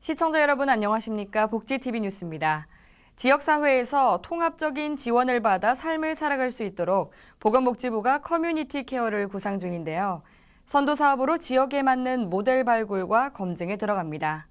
시청자 여러분 안녕하십니까? 복지TV 뉴스입니다. 지역사회에서 통합적인 지원을 받아 삶을 살아갈 수 있도록 보건복지부가 커뮤니티 케어를 구상 중인데요. 선도 사업으로 지역에 맞는 모델 발굴과 검증에 들어갑니다.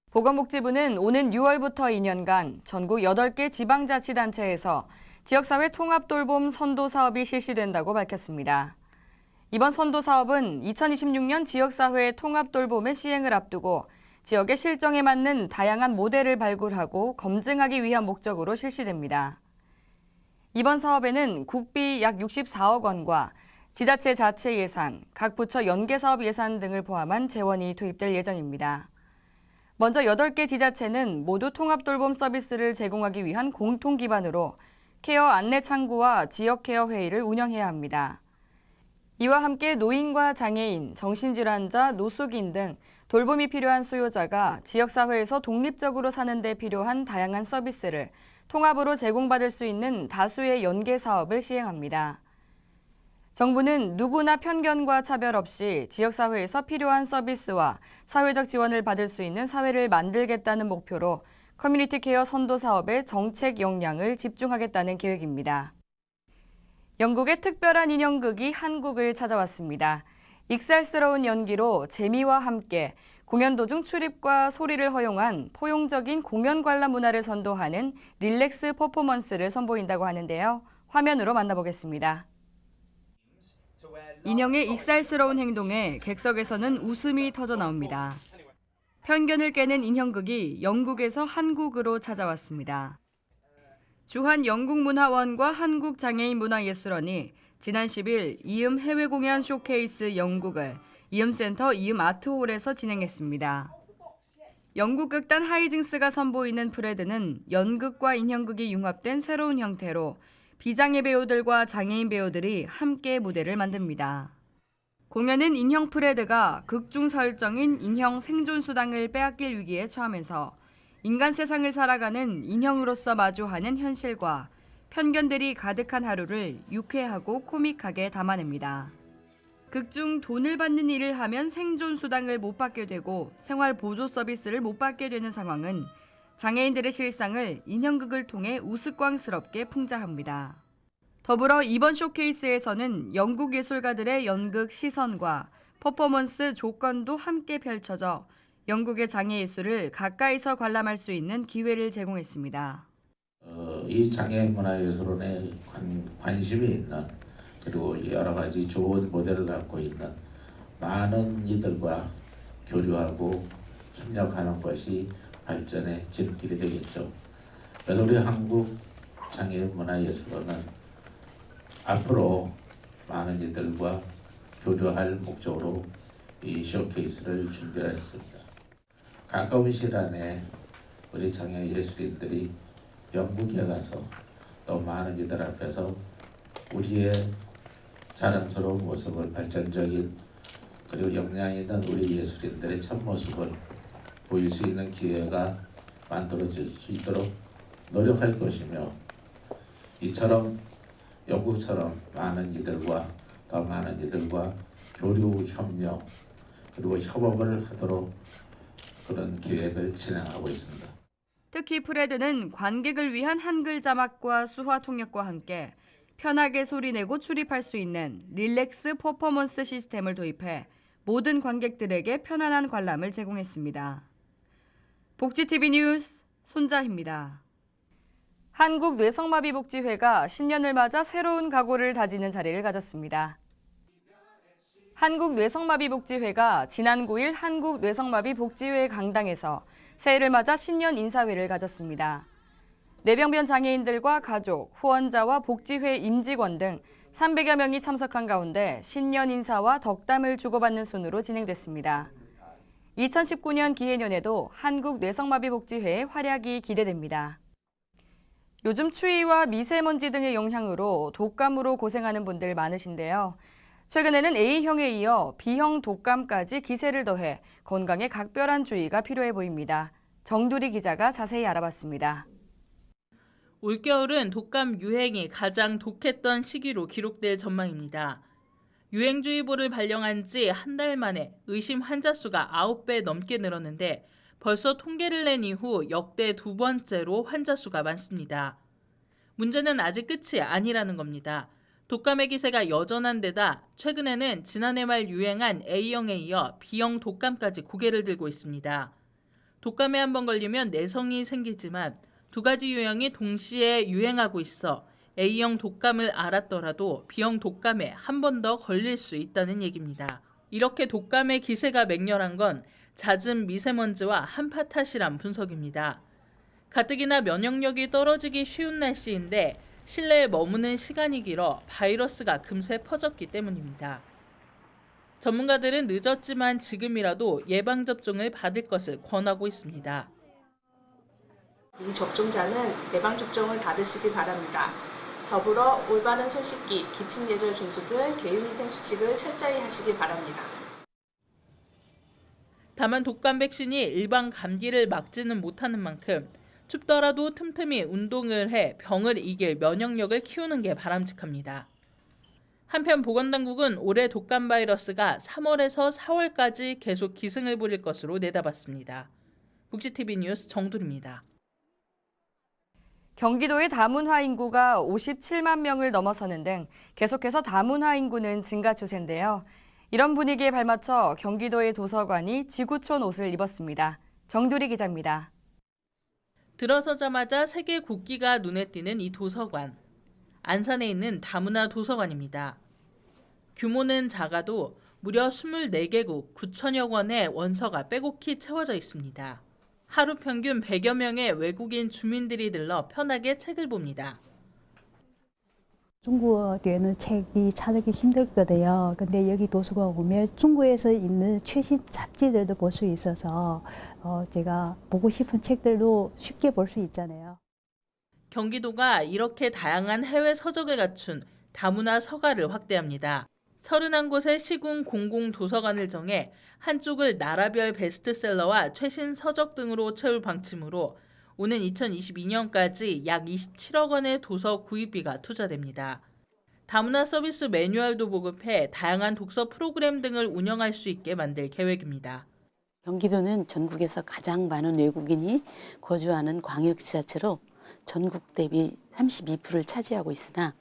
보건복지부는 오는 6월부터 2년간 전국 8개 지방자치단체에서 지역사회 통합돌봄 선도 사업이 실시된다고 밝혔습니다. 이번 선도 사업은 2026년 지역사회 통합돌봄의 시행을 앞두고 지역의 실정에 맞는 다양한 모델을 발굴하고 검증하기 위한 목적으로 실시됩니다. 이번 사업에는 국비 약 64억 원과 지자체 자체 예산, 각 부처 연계사업 예산 등을 포함한 재원이 투입될 예정입니다. 먼저 8개 지자체는 모두 통합돌봄 서비스를 제공하기 위한 공통 기반으로 케어 안내 창구와 지역 케어 회의를 운영해야 합니다. 이와 함께 노인과 장애인, 정신질환자, 노숙인 등 돌봄이 필요한 수요자가 지역사회에서 독립적으로 사는 데 필요한 다양한 서비스를 통합으로 제공받을 수 있는 다수의 연계 사업을 시행합니다. 정부는 누구나 편견과 차별 없이 지역사회에서 필요한 서비스와 사회적 지원을 받을 수 있는 사회를 만들겠다는 목표로 커뮤니티 케어 선도 사업에 정책 역량을 집중하겠다는 계획입니다. 영국의 특별한 인형극이 한국을 찾아왔습니다. 익살스러운 연기로 재미와 함께 공연 도중 출입과 소리를 허용한 포용적인 공연 관람 문화를 선도하는 릴렉스 퍼포먼스를 선보인다고 하는데요. 화면으로 만나보겠습니다. 인형의 익살스러운 행동에 객석에서는 웃음이 터져 나옵니다. 편견을 깨는 인형극이 영국에서 한국으로 찾아왔습니다. 주한 영국문화원과 한국장애인문화예술원이 지난 10일 이음 해외 공연 쇼케이스 영국을 이음센터 이음 아트홀에서 진행했습니다. 영국 극단 하이징스가 선보이는 프레드는 연극과 인형극이 융합된 새로운 형태로 비장애 배우들과 장애인 배우들이 함께 무대를 만듭니다. 공연은 인형 프레드가 극중 설정인 인형 생존 수당을 빼앗길 위기에 처하면서 인간 세상을 살아가는 인형으로서 마주하는 현실과 편견들이 가득한 하루를 유쾌하고 코믹하게 담아냅니다. 극중 돈을 받는 일을 하면 생존 수당을 못 받게 되고 생활 보조 서비스를 못 받게 되는 상황은 장애인들의 실상을 인형극을 통해 우스꽝스럽게 풍자합니다. 더불어 이번 쇼케이스에서는 영국 예술가들의 연극 시선과 퍼포먼스 조건도 함께 펼쳐져 영국의 장애 예술을 가까이서 관람할 수 있는 기회를 제공했습니다. 이 장애문화예술원에 관심이 있는 그리고 여러 가지 좋은 모델을 갖고 있는 많은 이들과 교류하고 협력하는 것이 발전의 지름길이 되겠죠. 그래서 우리 한국장애문화예술원은 앞으로 많은 이들과 교류할 목적으로 이 쇼케이스를 준비했습니다. 가까운 시일 안에 우리 장애 예술인들이 영국에 가서 또 많은 이들 앞에서 우리의 자랑스러운 모습을 발전적인 그리고 역량 있는 우리 예술인들의 참모습을 보일 수 있는 기회가 만들어질 수 있도록 노력할 것이며 이처럼 영국처럼 많은 이들과 더 많은 이들과 교류 협력 그리고 협업을 하도록 그런 계획을 진행하고 있습니다. 특히 프레드는 관객을 위한 한글 자막과 수화 통역과 함께 편하게 소리내고 출입할 수 있는 릴렉스 퍼포먼스 시스템을 도입해 모든 관객들에게 편안한 관람을 제공했습니다. 복지TV 뉴스 손자희입니다. 한국뇌성마비복지회가 신년을 맞아 새로운 각오를 다지는 자리를 가졌습니다. 한국뇌성마비복지회가 지난 9일 한국뇌성마비복지회 강당에서 새해를 맞아 신년 인사회를 가졌습니다. 뇌병변 장애인들과 가족, 후원자와 복지회 임직원 등 300여 명이 참석한 가운데 신년 인사와 덕담을 주고받는 순으로 진행됐습니다. 2019년 기해년에도 한국뇌성마비복지회의 활약이 기대됩니다. 요즘 추위와 미세먼지 등의 영향으로 독감으로 고생하는 분들 많으신데요. 최근에는 A형에 이어 B형 독감까지 기세를 더해 건강에 각별한 주의가 필요해 보입니다. 정두리 기자가 자세히 알아봤습니다. 올겨울은 독감 유행이 가장 독했던 시기로 기록될 전망입니다. 유행주의보를 발령한 지 한 달 만에 의심 환자 수가 9배 넘게 늘었는데 벌써 통계를 낸 이후 역대 두 번째로 환자 수가 많습니다. 문제는 아직 끝이 아니라는 겁니다. 독감의 기세가 여전한 데다 최근에는 지난해 말 유행한 A형에 이어 B형 독감까지 고개를 들고 있습니다. 독감에 한번 걸리면 내성이 생기지만 두 가지 유형이 동시에 유행하고 있어 A형 독감을 앓았더라도 B형 독감에 한 번 더 걸릴 수 있다는 얘기입니다. 이렇게 독감의 기세가 맹렬한 건 잦은 미세먼지와 한파 탓이란 분석입니다. 가뜩이나 면역력이 떨어지기 쉬운 날씨인데 실내에 머무는 시간이 길어 바이러스가 금세 퍼졌기 때문입니다. 전문가들은 늦었지만 지금이라도 예방접종을 받을 것을 권하고 있습니다. 이 접종자는 예방접종을 받으시기 바랍니다. 더불어 올바른 손 씻기, 기침 예절 준수 등 개인위생 수칙을 철저히 하시기 바랍니다. 다만 독감 백신이 일반 감기를 막지는 못하는 만큼 춥더라도 틈틈이 운동을 해 병을 이길 면역력을 키우는 게 바람직합니다. 한편 보건당국은 올해 독감 바이러스가 3월에서 4월까지 계속 기승을 부릴 것으로 내다봤습니다. 북지TV 뉴스 정두리입니다. 경기도의 다문화 인구가 57만 명을 넘어서는 등 계속해서 다문화 인구는 증가 추세인데요. 이런 분위기에 발맞춰 경기도의 도서관이 지구촌 옷을 입었습니다. 정두리 기자입니다. 들어서자마자 세계 국기가 눈에 띄는 이 도서관. 안산에 있는 다문화 도서관입니다. 규모는 작아도 무려 24개국 9천여 권의 원서가 빼곡히 채워져 있습니다. 하루 평균 100여 명의 외국인 주민들이 들러 편하게 책을 봅니다. 중국어 되는 책이 찾기 힘들거든요. 근데 여기 도서관 오면 중국에서 있는 최신 잡지들도 볼 수 있어서 제가 보고 싶은 책들도 쉽게 볼 수 있잖아요. 경기도가 이렇게 다양한 해외 서적을 갖춘 다문화 서가를 확대합니다. 31곳의 시군 공공도서관을 정해 한쪽을 나라별 베스트셀러와 최신 서적 등으로 채울 방침으로 오는 2022년까지 약 27억 원의 도서 구입비가 투자됩니다. 다문화 서비스 매뉴얼도 보급해 다양한 독서 프로그램 등을 운영할 수 있게 만들 계획입니다. 경기도는 전국에서 가장 많은 외국인이 거주하는 광역지자체로 전국 대비 32%를 차지하고 있으나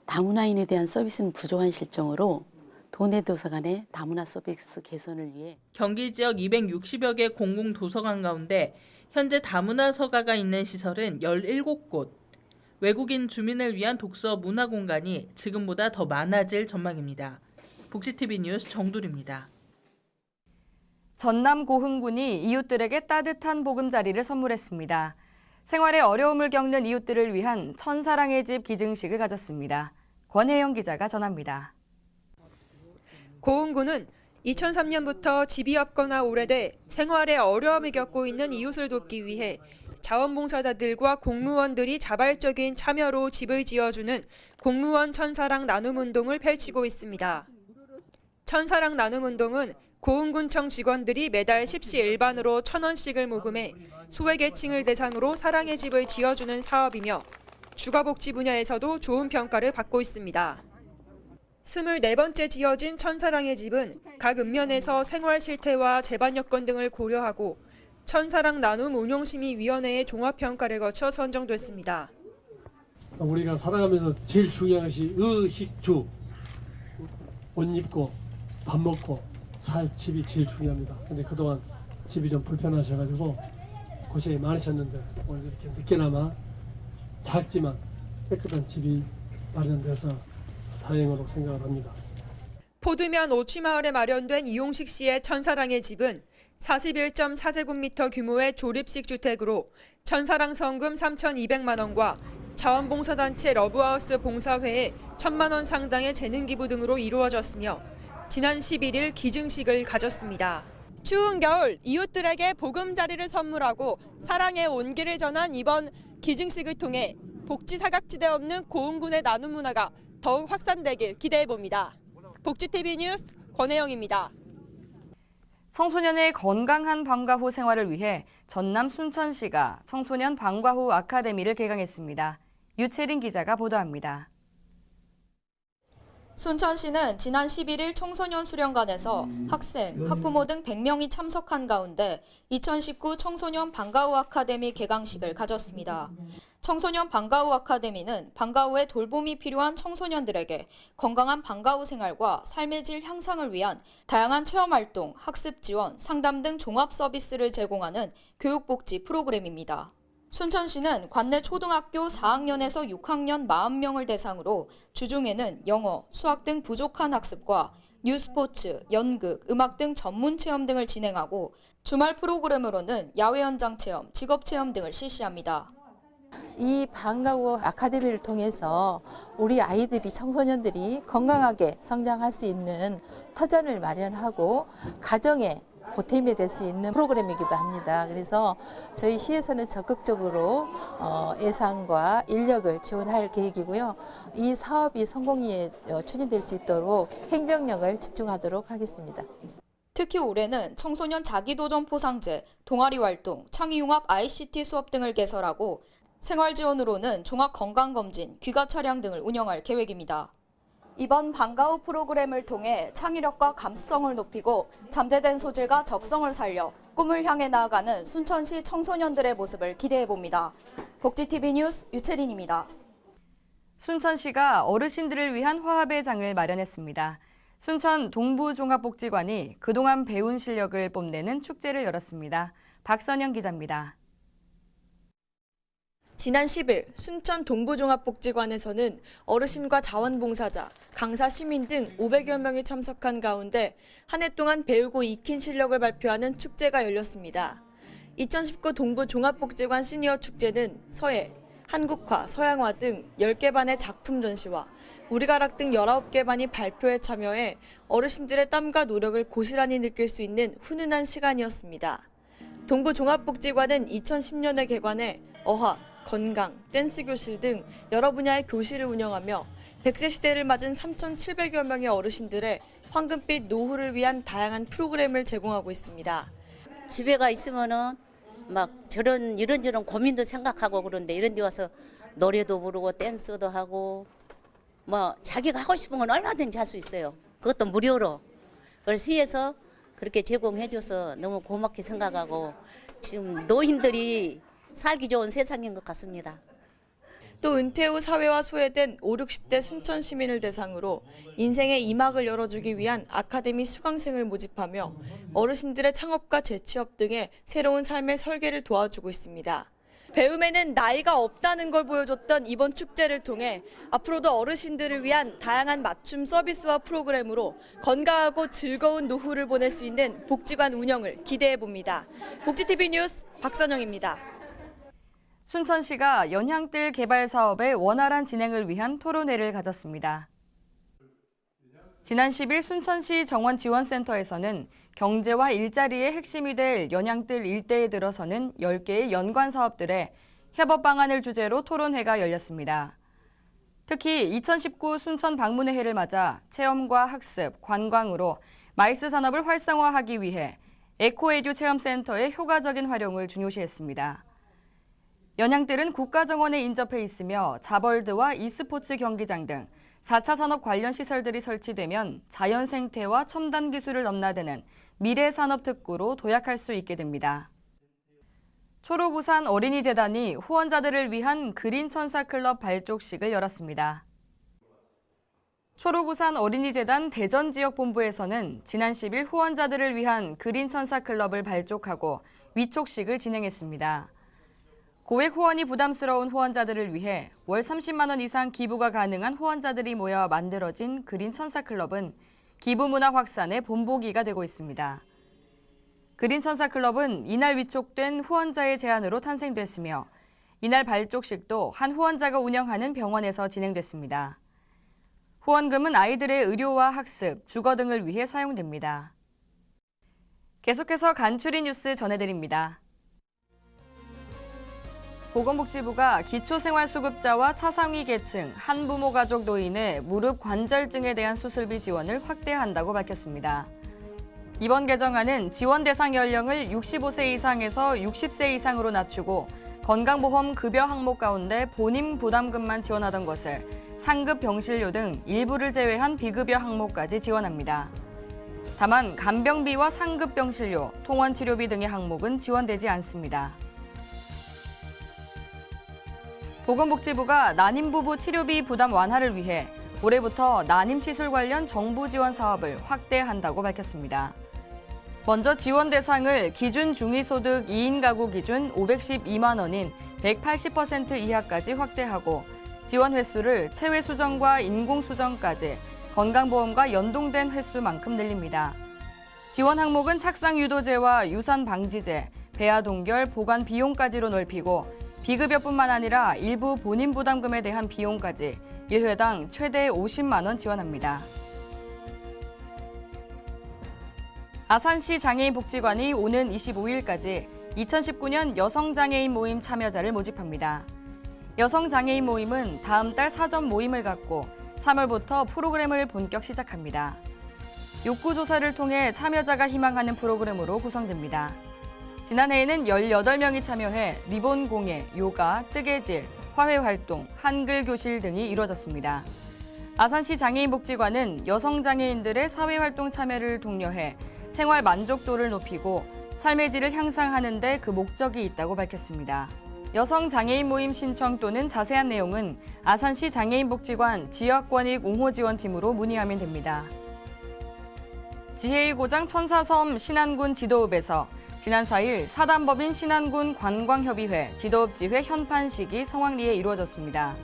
다문화인에 대한 서비스는 부족한 실정으로 도내 도서관의 다문화 서비스 개선을 위해 경기 지역 260여 개 공공도서관 가운데 현재 다문화 서가가 있는 시설은 17곳. 외국인 주민을 위한 독서 문화 공간이 지금보다 더 많아질 전망입니다. 북지TV 뉴스 정두리입니다. 전남 고흥군이 이웃들에게 따뜻한 보금자리를 선물했습니다. 생활에 어려움을 겪는 이웃들을 위한 천사랑의 집 기증식을 가졌습니다. 권혜영 기자가 전합니다. 고흥군은 2003년부터 집이 없거나 오래돼 생활에 어려움을 겪고 있는 이웃을 돕기 위해 자원봉사자들과 공무원들이 자발적인 참여로 집을 지어주는 공무원 천사랑 나눔운동을 펼치고 있습니다. 천사랑 나눔운동은 고흥군청 직원들이 매달 십시 일반으로 1,000원씩을 모금해 소외계층을 대상으로 사랑의 집을 지어주는 사업이며 주거복지 분야에서도 좋은 평가를 받고 있습니다. 24번째 지어진 천사랑의 집은 각 읍면에서 생활 실태와 재반 여건 등을 고려하고 천사랑 나눔 운용심의위원회의 종합평가를 거쳐 선정됐습니다. 우리가 살아가면서 제일 중요한 것이 의식주, 옷 입고 밥 먹고 살 집이 제일 중요합니다. 근데 그동안 집이 좀 불편하셔가지고 고생이 많으셨는데 오늘 이렇게 늦게나마 작지만 깨끗한 집이 마련돼서 다행으로 생각을 합니다. 포두면 오취마을에 마련된 이용식 씨의 천사랑의 집은 41.4제곱미터 규모의 조립식 주택으로 천사랑 성금 3,200만 원과 자원봉사단체 러브하우스 봉사회에 1,000만 원 상당의 재능기부 등으로 이루어졌으며 지난 11일 기증식을 가졌습니다. 추운 겨울 이웃들에게 보금자리를 선물하고 사랑의 온기를 전한 이번 기증식을 통해 복지 사각지대 없는 고흥군의 나눔 문화가 더욱 확산되길 기대해봅니다. 복지TV 뉴스 권혜영입니다. 청소년의 건강한 방과 후 생활을 위해 전남 순천시가 청소년 방과 후 아카데미를 개강했습니다. 유채린 기자가 보도합니다. 순천시는 지난 11일 청소년 수련관에서 학생, 학부모 등 100명이 참석한 가운데 2019 청소년 방과후 아카데미 개강식을 가졌습니다. 청소년 방과후 아카데미는 방과 후에 돌봄이 필요한 청소년들에게 건강한 방과 후 생활과 삶의 질 향상을 위한 다양한 체험활동, 학습 지원, 상담 등 종합 서비스를 제공하는 교육복지 프로그램입니다. 순천시는 관내 초등학교 4학년에서 6학년 40명을 대상으로 주중에는 영어, 수학 등 부족한 학습과 뉴스포츠, 연극, 음악 등 전문 체험 등을 진행하고 주말 프로그램으로는 야외 현장 체험, 직업 체험 등을 실시합니다. 이 방과후 아카데미를 통해서 우리 아이들이, 청소년들이 건강하게 성장할 수 있는 터전을 마련하고 가정에 보탬이 될 수 있는 프로그램이기도 합니다. 그래서 저희 시에서는 적극적으로 예산과 인력을 지원할 계획이고요. 이 사업이 성공리에 추진될 수 있도록 행정력을 집중하도록 하겠습니다. 특히 올해는 청소년 자기도전 포상제, 동아리 활동, 창의융합 ICT 수업 등을 개설하고 생활 지원으로는 종합 건강검진, 귀가 차량 등을 운영할 계획입니다. 이번 방과후 프로그램을 통해 창의력과 감수성을 높이고 잠재된 소질과 적성을 살려 꿈을 향해 나아가는 순천시 청소년들의 모습을 기대해봅니다. 복지TV 뉴스 유채린입니다. 순천시가 어르신들을 위한 화합의 장을 마련했습니다. 순천 동부종합복지관이 그동안 배운 실력을 뽐내는 축제를 열었습니다. 박선영 기자입니다. 지난 10일 순천 동부종합복지관에서는 어르신과 자원봉사자, 강사 시민 등 500여 명이 참석한 가운데 한 해 동안 배우고 익힌 실력을 발표하는 축제가 열렸습니다. 2019 동부종합복지관 시니어 축제는 서예, 한국화, 서양화 등 10개 반의 작품 전시와 우리가락 등 19개 반이 발표에 참여해 어르신들의 땀과 노력을 고스란히 느낄 수 있는 훈훈한 시간이었습니다. 동부종합복지관은 2010년에 개관해 어학, 건강, 댄스 교실 등 여러 분야의 교실을 운영하며 100세 시대를 맞은 3,700여 명의 어르신들의 황금빛 노후를 위한 다양한 프로그램을 제공하고 있습니다. 집에가 있으면은 막 이런저런 고민도 생각하고 그런데 이런 데 와서 노래도 부르고 댄스도 하고 뭐 자기가 하고 싶은 건 얼마든지 할 수 있어요. 그것도 무료로. 그래서 시에서 그렇게 제공해줘서 너무 고맙게 생각하고 지금 노인들이 살기 좋은 세상인 것 같습니다. 또 은퇴 후 사회와 소외된 5, 60대 순천 시민을 대상으로 인생의 이막을 열어주기 위한 아카데미 수강생을 모집하며 어르신들의 창업과 재취업 등의 새로운 삶의 설계를 도와주고 있습니다. 배움에는 나이가 없다는 걸 보여줬던 이번 축제를 통해 앞으로도 어르신들을 위한 다양한 맞춤 서비스와 프로그램으로 건강하고 즐거운 노후를 보낼 수 있는 복지관 운영을 기대해 봅니다. 복지TV 뉴스 박선영입니다. 순천시가 연향뜰 개발 사업의 원활한 진행을 위한 토론회를 가졌습니다. 지난 10일 순천시 정원지원센터에서는 경제와 일자리의 핵심이 될 연향뜰 일대에 들어서는 10개의 연관 사업들의 협업 방안을 주제로 토론회가 열렸습니다. 특히 2019 순천 방문의 해를 맞아 체험과 학습, 관광으로 마이스 산업을 활성화하기 위해 에코에듀 체험센터의 효과적인 활용을 중요시했습니다. 연향뜰은 국가정원에 인접해 있으며 자벌드와 e스포츠 경기장 등 4차 산업 관련 시설들이 설치되면 자연 생태와 첨단 기술을 넘나드는 미래 산업 특구로 도약할 수 있게 됩니다. 초록우산 어린이재단이 후원자들을 위한 그린천사클럽 발족식을 열었습니다. 초록우산 어린이재단 대전지역본부에서는 지난 10일 후원자들을 위한 그린천사클럽을 발족하고 위촉식을 진행했습니다. 고액 후원이 부담스러운 후원자들을 위해 월 30만 원 이상 기부가 가능한 후원자들이 모여 만들어진 그린천사클럽은 기부 문화 확산의 본보기가 되고 있습니다. 그린천사클럽은 이날 위촉된 후원자의 제안으로 탄생됐으며 이날 발족식도 한 후원자가 운영하는 병원에서 진행됐습니다. 후원금은 아이들의 의료와 학습, 주거 등을 위해 사용됩니다. 계속해서 간추린 뉴스 전해드립니다. 보건복지부가 기초생활수급자와 차상위 계층, 한부모 가족 노인의 무릎 관절증에 대한 수술비 지원을 확대한다고 밝혔습니다. 이번 개정안은 지원 대상 연령을 65세 이상에서 60세 이상으로 낮추고 건강보험 급여 항목 가운데 본인 부담금만 지원하던 것을 상급 병실료 등 일부를 제외한 비급여 항목까지 지원합니다. 다만 간병비와 상급 병실료, 통원 치료비 등의 항목은 지원되지 않습니다. 보건복지부가 난임 부부 치료비 부담 완화를 위해 올해부터 난임 시술 관련 정부 지원 사업을 확대한다고 밝혔습니다. 먼저 지원 대상을 기준 중위소득 2인 가구 기준 512만 원인 180% 이하까지 확대하고 지원 횟수를 체외 수정과 인공 수정까지 건강보험과 연동된 횟수만큼 늘립니다. 지원 항목은 착상 유도제와 유산 방지제, 배아 동결, 보관 비용까지로 넓히고 비급여뿐만 아니라 일부 본인 부담금에 대한 비용까지 1회당 최대 50만 원 지원합니다. 아산시 장애인복지관이 오는 25일까지 2019년 여성장애인 모임 참여자를 모집합니다. 여성장애인 모임은 다음 달 사전 모임을 갖고 3월부터 프로그램을 본격 시작합니다. 욕구조사를 통해 참여자가 희망하는 프로그램으로 구성됩니다. 지난해에는 18명이 참여해 리본 공예, 요가, 뜨개질, 화훼활동, 한글 교실 등이 이루어졌습니다. 아산시 장애인복지관은 여성장애인들의 사회활동 참여를 독려해 생활 만족도를 높이고 삶의 질을 향상하는 데 그 목적이 있다고 밝혔습니다. 여성장애인 모임 신청 또는 자세한 내용은 아산시 장애인복지관 지역권익 옹호지원팀으로 문의하면 됩니다. 지혜의 고장 천사섬 신안군 지도읍에서 지난 4일 사단법인 신안군 관광협의회 지도읍지회 현판식이 성황리에 이루어졌습니다.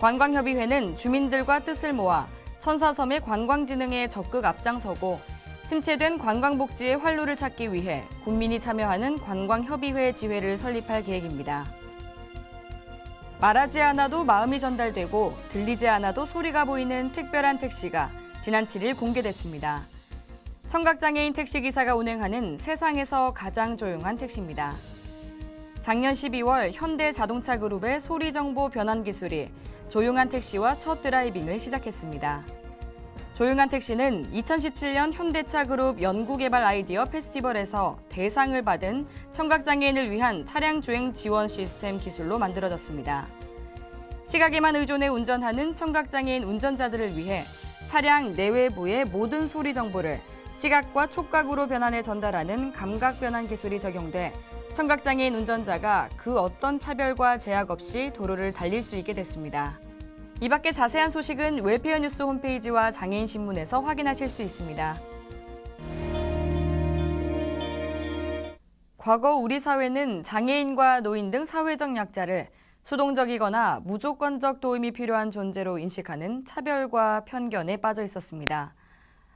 관광협의회는 주민들과 뜻을 모아 천사섬의 관광진흥에 적극 앞장서고 침체된 관광복지의 활로를 찾기 위해 군민이 참여하는 관광협의회 지회를 설립할 계획입니다. 말하지 않아도 마음이 전달되고 들리지 않아도 소리가 보이는 특별한 택시가 지난 7일 공개됐습니다. 청각장애인 택시기사가 운행하는 세상에서 가장 조용한 택시입니다. 작년 12월 현대자동차그룹의 소리정보 변환 기술이 조용한 택시와 첫 드라이빙을 시작했습니다. 조용한 택시는 2017년 현대차그룹 연구개발 아이디어 페스티벌에서 대상을 받은 청각장애인을 위한 차량 주행 지원 시스템 기술로 만들어졌습니다. 시각에만 의존해 운전하는 청각장애인 운전자들을 위해 차량 내외부의 모든 소리 정보를 시각과 촉각으로 변환해 전달하는 감각 변환 기술이 적용돼 청각장애인 운전자가 그 어떤 차별과 제약 없이 도로를 달릴 수 있게 됐습니다. 이 밖에 자세한 소식은 웰페어 뉴스 홈페이지와 장애인 신문에서 확인하실 수 있습니다. 과거 우리 사회는 장애인과 노인 등 사회적 약자를 수동적이거나 무조건적 도움이 필요한 존재로 인식하는 차별과 편견에 빠져 있었습니다.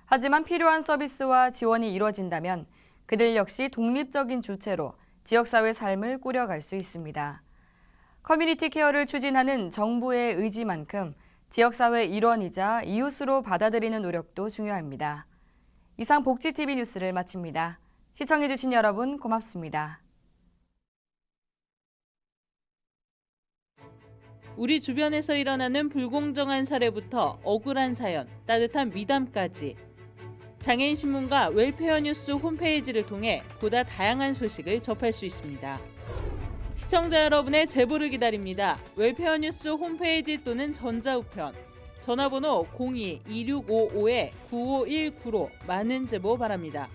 하지만 필요한 서비스와 지원이 이루어진다면 그들 역시 독립적인 주체로 지역사회 삶을 꾸려갈 수 있습니다. 커뮤니티 케어를 추진하는 정부의 의지만큼 지역사회 일원이자 이웃으로 받아들이는 노력도 중요합니다. 이상 복지TV 뉴스를 마칩니다. 시청해주신 여러분 고맙습니다. 우리 주변에서 일어나는 불공정한 사례부터 억울한 사연, 따뜻한 미담까지 장애인 신문과 웰페어 뉴스 홈페이지를 통해 보다 다양한 소식을 접할 수 있습니다. 시청자 여러분의 제보를 기다립니다. 웰페어 뉴스 홈페이지 또는 전자우편, 전화번호 02-2655-9519로 많은 제보 바랍니다.